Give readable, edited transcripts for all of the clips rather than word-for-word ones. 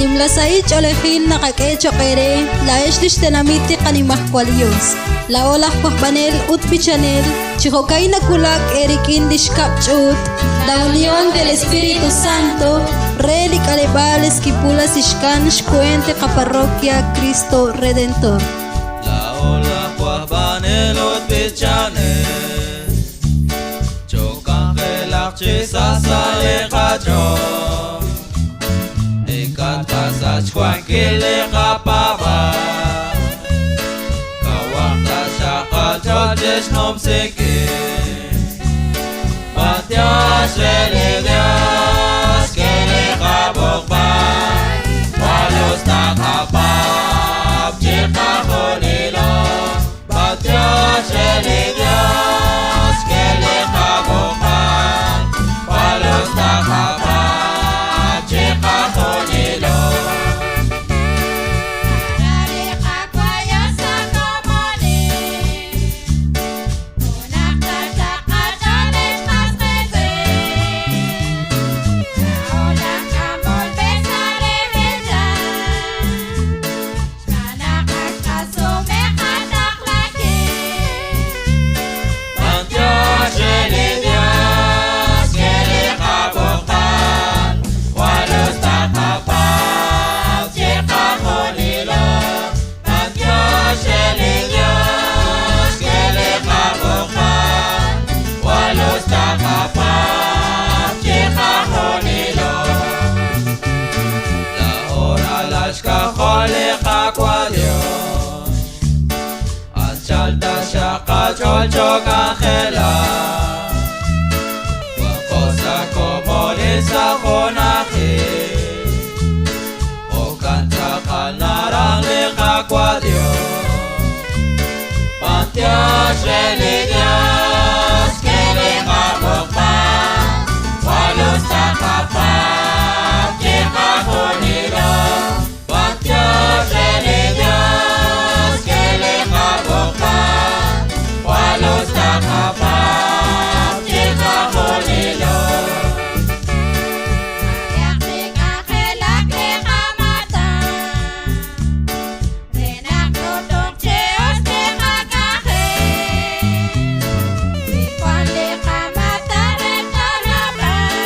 Nimlasay cholehin nakakecho kere, laesh lishtenamiti kanimahkwalios. La olah pahbanel utpichanel, chihokay nakulak erikin dishkapchut. La unión del Espíritu Santo, Reli Calebales Kipulas Ishkan Shkuente Caparroquia Cristo Redentor. La olah pahbanel utpichanel, chokan gelak chisasale kajo. Kasach kile kapaba kawakta shaka chodes nom seke patya shele Dios que le kabokba walos takapab chika honilo patya shele Dios que le kabokba walos takapab chika honilo. Chocho cangela, cosa como esa jonaje, o canta canarán le cacuadio, pantea shele Dios que le cabopa, walos takapa, que cajoniro, pantea shele Dios que le cabopa. Walos takapab chika honilo. Yaktik akelak lekamata, renak tutok cheos lekakahe. Bikwan lekamata rekaraban,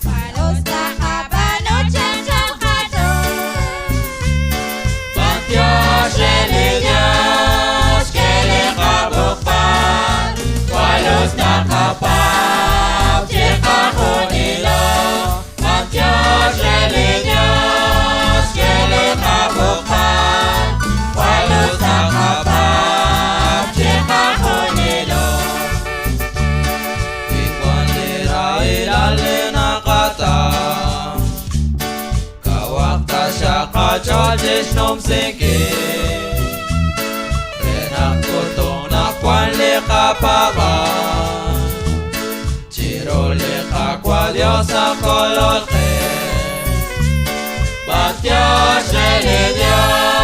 walos takabanot chachal kato. Patya shele Dios que le kabokban, walos takapab chika honilo. Patya shele Dios que le kabokban, walos takapab chika honilo. Bikwan lirailalle nakata, kawakta shaka chodes nom seke. Renakutong nakwan le kapaba, chiro le kakwa Dios akololke. Patya shele Dios